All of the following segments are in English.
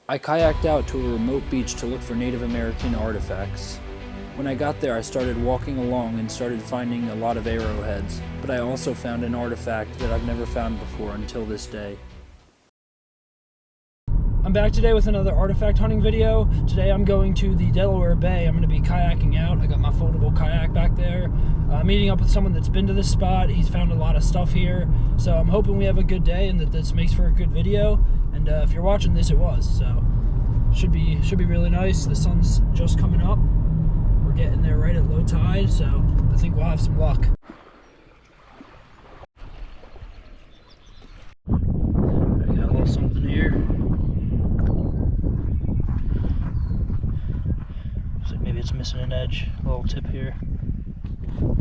I kayaked out to a remote beach to look for Native American artifacts. When I got there, I started walking along and started finding a lot of arrowheads, but I also found an artifact that I've never found before until this day. I'm back today with another artifact hunting video. Today I'm going to the Delaware Bay. I'm going to be kayaking out. I got my foldable kayak back there. Meeting up with someone that's been to this spot. He's found a lot of stuff here. So I'm hoping we have a good day and that this makes for a good video. And if you're watching this, it was. So should be really nice. The sun's just coming up. We're getting there right at low tide, so I think we'll have some luck. I got a little something here. Looks like maybe it's missing an edge. A little tip here.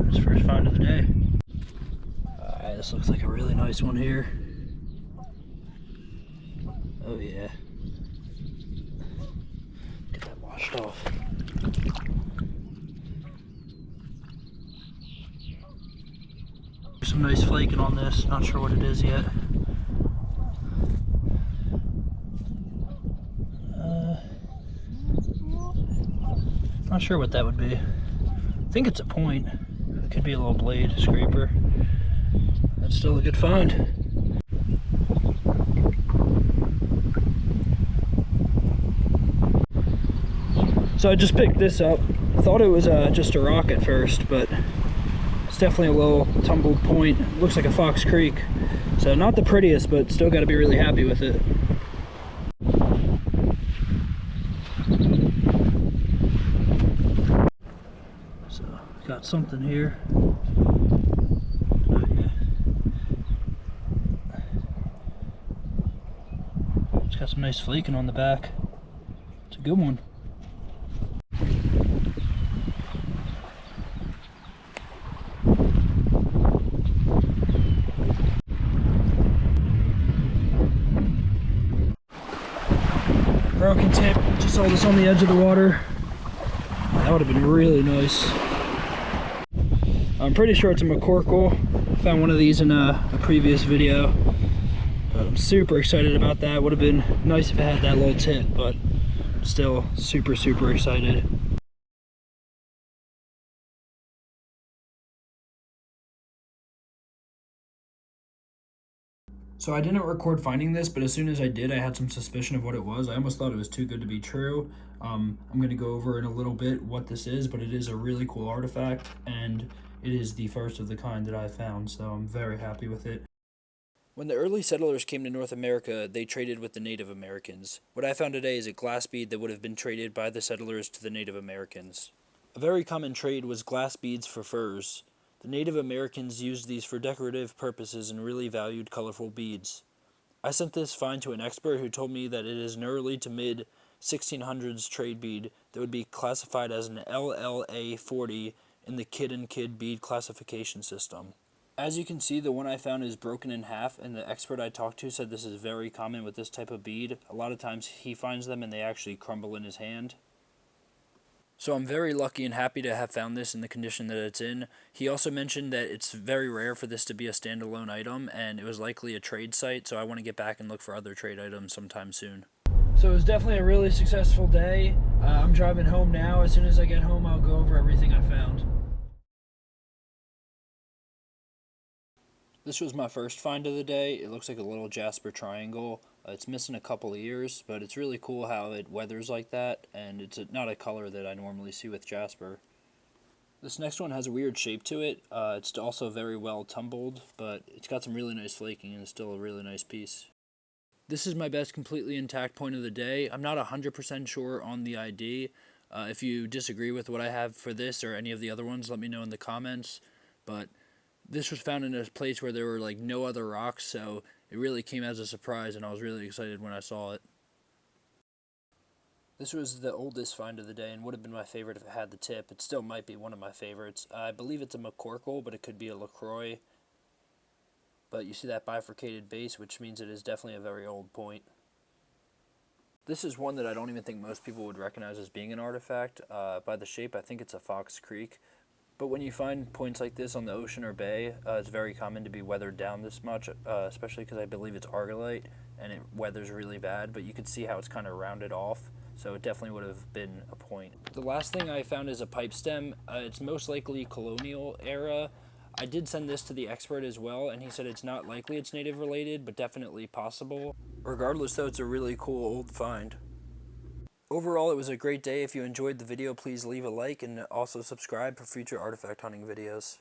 It's first find of the day. Alright, this looks like a really nice one here. Oh yeah. Get that washed off. Some nice flaking on this. Not sure what it is yet. Not sure what that would be. I think it's a point. It could be a little blade scraper. That's still a good find. So I just picked this up. I thought it was just a rock at first, but it's definitely a little tumbled point. Looks like a Fox Creek. So not the prettiest, but still got to be really happy with it. So got something here. Oh yeah. It's got some nice flaking on the back. It's a good one. Broken tip, just saw this on the edge of the water. That would have been really nice. I'm pretty sure it's a McCorkle. Found one of these in a previous video. But I'm super excited about that. Would have been nice if it had that little tip, but still super excited. So I didn't record finding this, but as soon as I did, I had some suspicion of what it was. I almost thought it was too good to be true. I'm going to go over in a little bit what this is, but it is a really cool artifact, and it is the first of the kind that I found, so I'm very happy with it. When the early settlers came to North America, they traded with the Native Americans. What I found today is a glass bead that would have been traded by the settlers to the Native Americans. A very common trade was glass beads for furs. The Native Americans used these for decorative purposes and really valued colorful beads. I sent this find to an expert who told me that it is an early to mid 1600s trade bead that would be classified as an LLA 40 in the Kidd and Kidd bead classification system. As you can see, the one I found is broken in half, and the expert I talked to said this is very common with this type of bead. A lot of times he finds them and they actually crumble in his hand. So I'm very lucky and happy to have found this in the condition that it's in. He also mentioned that it's very rare for this to be a standalone item, and it was likely a trade site, so I want to get back and look for other trade items sometime soon. So it was definitely a really successful day. I'm driving home now. As soon as I get home, I'll go over everything I found. This was my first find of the day. It looks like a little jasper triangle. It's missing a couple of ears, but it's really cool how it weathers like that, and it's not a color that I normally see with jasper. This next one has a weird shape to it. It's also very well tumbled, but it's got some really nice flaking and it's still a really nice piece. This is my best completely intact point of the day. I'm not 100% sure on the ID. If you disagree with what I have for this or any of the other ones, let me know in the comments. But this was found in a place where there were like no other rocks, so it really came as a surprise, and I was really excited when I saw it. This was the oldest find of the day and would have been my favorite if it had the tip. It still might be one of my favorites. I believe it's a McCorkle, but it could be a LaCroix. But you see that bifurcated base, which means it is definitely a very old point. This is one that I don't even think most people would recognize as being an artifact. By the shape, I think it's a Fox Creek. But when you find points like this on the ocean or bay, it's very common to be weathered down this much, especially because I believe it's argillite. and it weathers really bad, but you could see how it's kind of rounded off, so it definitely would have been a point. The last thing I found is a pipe stem. It's most likely colonial era. I did send this to the expert as well, and he said it's not likely it's native related, but definitely possible. Regardless though, it's a really cool old find. Overall, it was a great day. If you enjoyed the video, please leave a like and also subscribe for future artifact hunting videos.